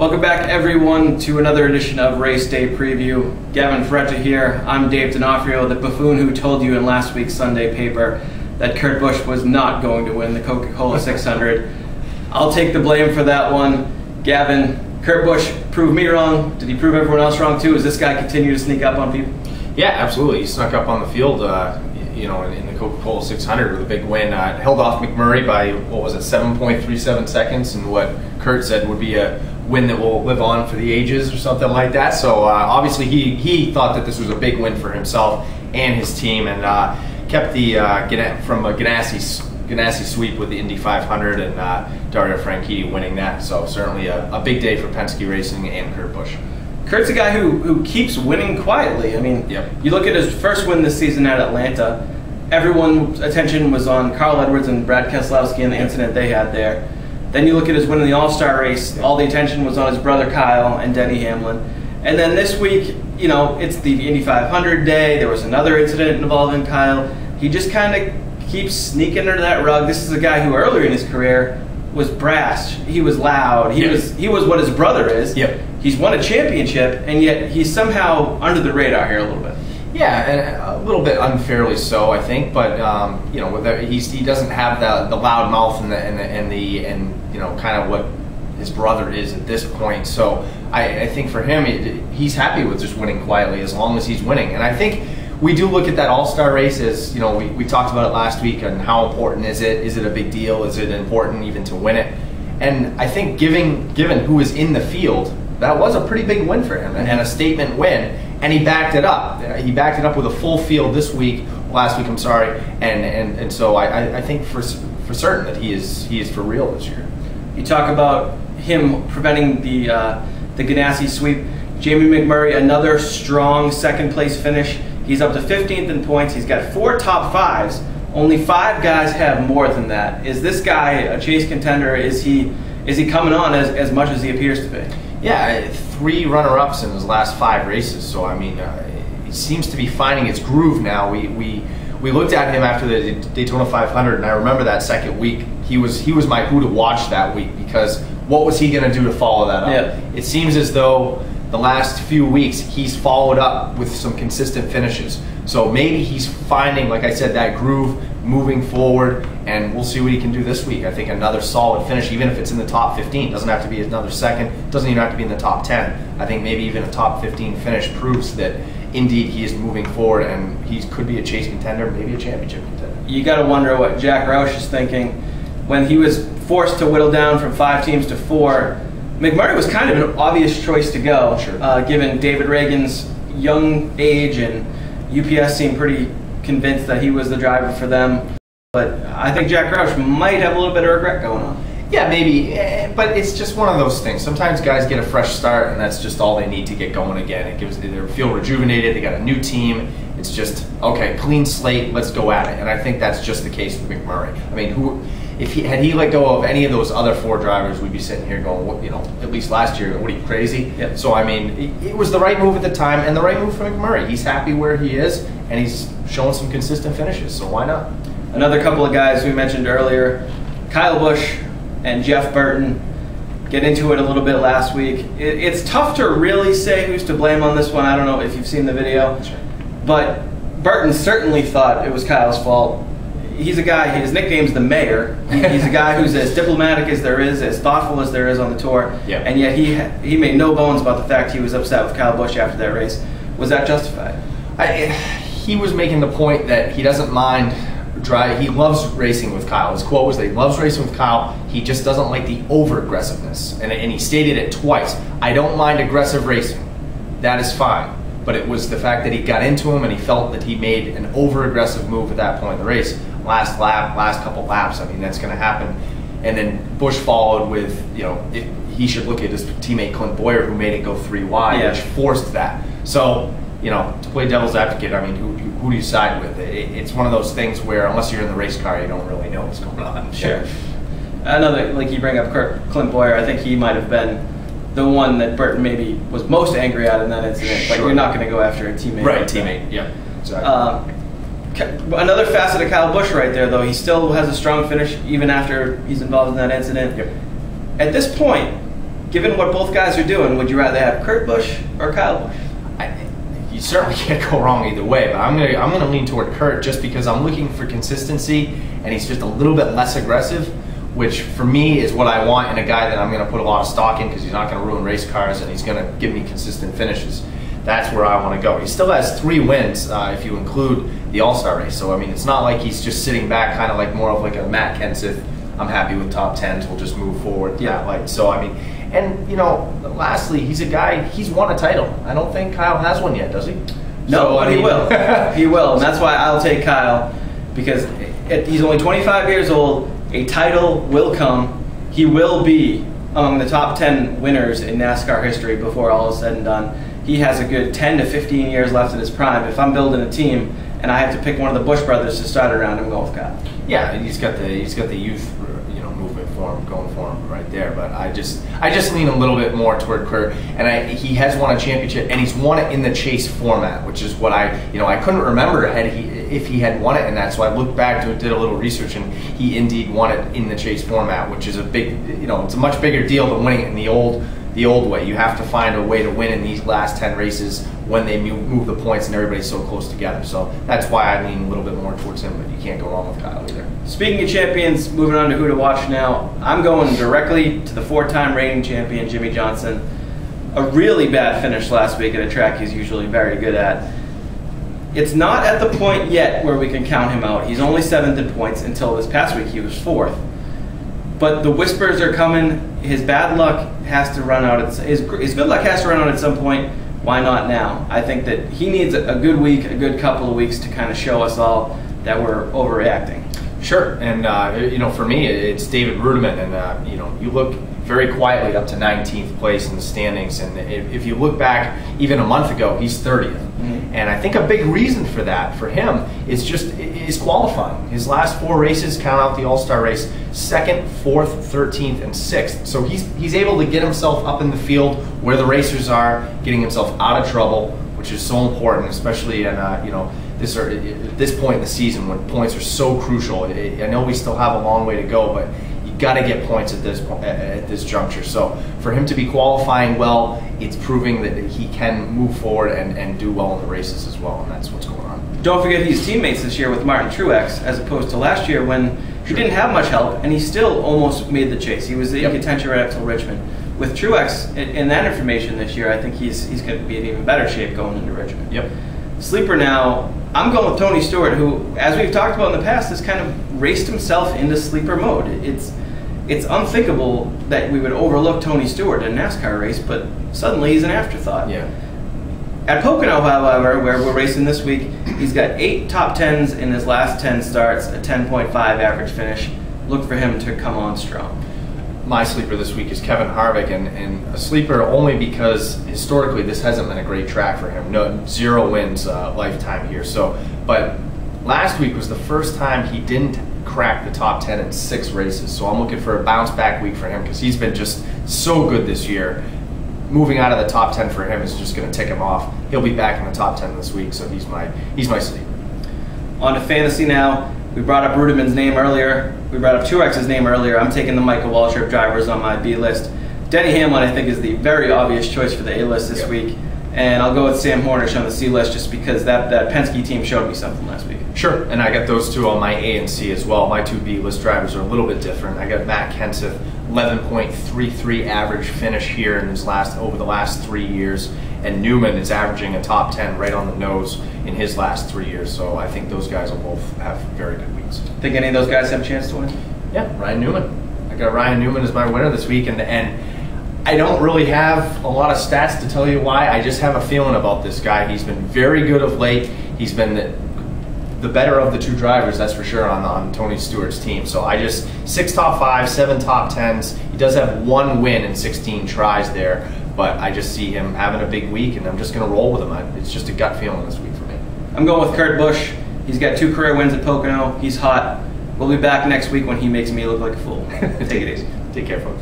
Welcome back, everyone, to another edition of Race Day Preview. Gavin Faretra here. I'm Dave D'Onofrio, the buffoon who told you in last week's Sunday paper that Kurt Busch was not going to win the Coca-Cola 600. I'll take the blame for that one. Gavin, Kurt Busch proved me wrong. Did he prove everyone else wrong too? Does this guy continue to sneak up on people? Yeah, absolutely. He snuck up on the field, in the Coca-Cola 600 with a big win. Held off McMurray by, 7.37 seconds, and what Kurt said would be a win that will live on for the ages or something like that. So obviously he thought that this was a big win for himself and his team, and kept the from a Ganassi sweep with the Indy 500 and Dario Franchitti winning that. So certainly a big day for Penske Racing and Kurt Busch. Kurt's a guy who keeps winning quietly. I mean, You look at his first win this season at Atlanta, everyone's attention was on Carl Edwards and Brad Keselowski and the incident they had there. Then you look at his win in the All-Star race, all the attention was on his brother Kyle and Denny Hamlin. And then this week, it's the Indy 500 day, there was another incident involving Kyle. He just kind of keeps sneaking under that rug. This is a guy who earlier in his career was brash, he was loud, he was what his brother is. He's won a championship, and yet he's somehow under the radar here a little bit. Yeah, and a little bit unfairly so, I think. But he doesn't have the loud mouth and kind of what his brother is at this point. So I think for him, he's happy with just winning quietly as long as he's winning. And I think we do look at that All-Star race as, we talked about it last week, and how important is it? Is it a big deal? Is it important even to win it? And I think given who is in the field, that was a pretty big win for him and a statement win, and he backed it up. He backed it up with a full field last week, I'm sorry, and so I think for certain that he is for real this year. You talk about him preventing the Ganassi sweep. Jamie McMurray, another strong second place finish. He's up to 15th in points. He's got 4 top 5s. Only 5 guys have more than that. Is this guy a chase contender? Is he coming on as much as he appears to be? Yeah, 3 runner-ups in his last 5 races. So I mean, he seems to be finding its groove now. We looked at him after the Daytona 500, and I remember that second week. He was my who to watch that week, because what was he going to do to follow that up? Yeah. It seems as though the last few weeks he's followed up with some consistent finishes. So maybe he's finding, like I said, that groove moving forward, and we'll see what he can do this week. I think another solid finish, even if it's in the top 15, doesn't have to be another second, doesn't even have to be in the top 10. I think maybe even a top 15 finish proves that indeed he is moving forward, and he could be a chase contender, maybe a championship contender. You got to wonder what Jack Roush is thinking when he was forced to whittle down from 5 teams to 4. McMurray was kind of an obvious choice to go, given David Reagan's young age, and UPS seemed pretty convinced that he was the driver for them. But I think Jack Roush might have a little bit of regret going on. Yeah, maybe, but it's just one of those things. Sometimes guys get a fresh start, and that's just all they need to get going again. It gives they feel rejuvenated. They got a new team. It's just, okay, clean slate, let's go at it. And I think that's just the case with McMurray. I mean, had he let go of any of those other 4 drivers, we'd be sitting here going, at least last year, what are you, crazy? Yep. So I mean, it was the right move at the time, and the right move for McMurray. He's happy where he is, and he's showing some consistent finishes. So why not? Another couple of guys we mentioned earlier, Kyle Busch and Jeff Burton, get into it a little bit last week. It's tough to really say who's to blame on this one. I don't know if you've seen the video, but Burton certainly thought it was Kyle's fault. He's a guy, his nickname's the Mayor. He's a guy who's as diplomatic as there is, as thoughtful as there is on the tour, and yet he made no bones about the fact he was upset with Kyle Busch after that race. Was that justified? He was making the point that he doesn't mind he loves racing with Kyle. His quote was that he loves racing with Kyle, he just doesn't like the over-aggressiveness. And he stated it twice. I don't mind aggressive racing. That is fine. But it was the fact that he got into him and he felt that he made an over-aggressive move at that point in the race. Last lap, last couple laps, I mean, that's going to happen. And then Busch followed with, he should look at his teammate Clint Boyer, who made it go 3 wide, which forced that. So, to play devil's advocate, I mean, who do you side with? It's one of those things where unless you're in the race car, you don't really know what's going on. Sure. Another, like you bring up Clint Boyer, I think he might have been the one that Burton maybe was most angry at in that incident. Like, you're not going to go after a teammate. Right, teammate, yeah. Exactly. Another facet of Kyle Busch right there, though. He still has a strong finish even after he's involved in that incident. Yep. At this point, given what both guys are doing, would you rather have Kurt Busch or Kyle Busch? You certainly can't go wrong either way, but I'm gonna lean toward Kurt just because I'm looking for consistency, and he's just a little bit less aggressive, which for me is what I want in a guy that I'm gonna put a lot of stock in because he's not gonna ruin race cars and he's gonna give me consistent finishes. That's where I want to go. He still has 3 wins if you include the All-Star race. So I mean, it's not like he's just sitting back, kind of like more of like a Matt Kenseth. I'm happy with top 10s. We'll just move forward. Yeah. Like so. I mean, and you know, lastly, he's a guy. He's won a title. I don't think Kyle has one yet, does he? No, but he will. He will, and that's why I'll take Kyle because he's only 25 years old. A title will come. He will be among the top 10 winners in NASCAR history before all is said and done. He has a good 10 to 15 years left in his prime. If I'm building a team and I have to pick one of the Busch brothers to start around, I'm going with Kyle. Yeah, he's got the youth, movement for him, going for him right there. But I just lean a little bit more toward Kurt, and he has won a championship, and he's won it in the chase format, which is what I couldn't remember if he had won it in that. So I looked back to it, did a little research, and he indeed won it in the chase format, which is a big, it's a much bigger deal than winning it in the old way. You have to find a way to win in these last 10 races when they move the points and everybody's so close together. So that's why I lean a little bit more towards him, but you can't go wrong with Kyle either. Speaking of champions, moving on to who to watch now, I'm going directly to the 4-time reigning champion, Jimmie Johnson. A really bad finish last week at a track he's usually very good at. It's not at the point yet where we can count him out. He's only 7th in points until this past week he was 4th. But the whispers are coming. His bad luck has to run out. His good luck has to run out at some point. Why not now? I think that he needs a good week, a good couple of weeks to kind of show us all that we're overreacting. Sure, and for me, it's David Rudiman, and you look very quietly up to 19th place in the standings, and if you look back even a month ago, he's 30th. And I think a big reason for that, for him, is qualifying. His last 4 races, count out the All-Star race, 2nd, 4th, 13th, and 6th. So he's able to get himself up in the field where the racers are, getting himself out of trouble, which is so important, especially in at this point in the season when points are so crucial. I know we still have a long way to go, but got to get points at this juncture. So for him to be qualifying well, it's proving that he can move forward and do well in the races as well, and that's what's going on. Don't forget he's teammates this year with Martin Truex, as opposed to last year when he didn't have much help, and he still almost made the chase. He was in contention right up till Richmond. With Truex in that information this year, I think he's going to be in even better shape going into Richmond. Yep. Sleeper now, I'm going with Tony Stewart, who, as we've talked about in the past, has kind of raced himself into sleeper mode. It's unthinkable that we would overlook Tony Stewart in a NASCAR race, but suddenly he's an afterthought. Yeah. At Pocono, however, where we're racing this week, he's got 8 top 10s in his last 10 starts, a 10.5 average finish. Look for him to come on strong. My sleeper this week is Kevin Harvick, and a sleeper only because historically this hasn't been a great track for him. 0 wins lifetime here. But last week was the first time he didn't crack the top 10 in 6 races. So I'm looking for a bounce back week for him because he's been just so good this year. Moving out of the top 10 for him is just going to tick him off. He'll be back in the top 10 this week, so he's my sleeper. On to fantasy now. We brought up Rudiman's name earlier. We brought up Truex's name earlier. I'm taking the Michael Waltrip drivers on my B list. Denny Hamlin, I think, is the very obvious choice for the A list this week. And I'll go with Sam Hornish on the C list just because that Penske team showed me something last week. Sure, and I got those 2 on my A and C as well. My 2 B list drivers are a little bit different. I got Matt Kenseth, 11.33 average finish here in over the last 3 years, and Newman is averaging a top 10 right on the nose in his last 3 years. So I think those guys will both have very good weeks. Think any of those guys have a chance to win? Yeah, Ryan Newman. I got Ryan Newman as my winner this week, and I don't really have a lot of stats to tell you why. I just have a feeling about this guy. He's been very good of late. He's been the better of the 2 drivers, that's for sure, on Tony Stewart's team. So 6 top 5, 7 top 10s. He does have 1 win in 16 tries there, but I just see him having a big week, and I'm just going to roll with him. It's just a gut feeling this week for me. I'm going with Kurt Busch. He's got 2 career wins at Pocono. He's hot. We'll be back next week when he makes me look like a fool. Take it easy. Take care, folks.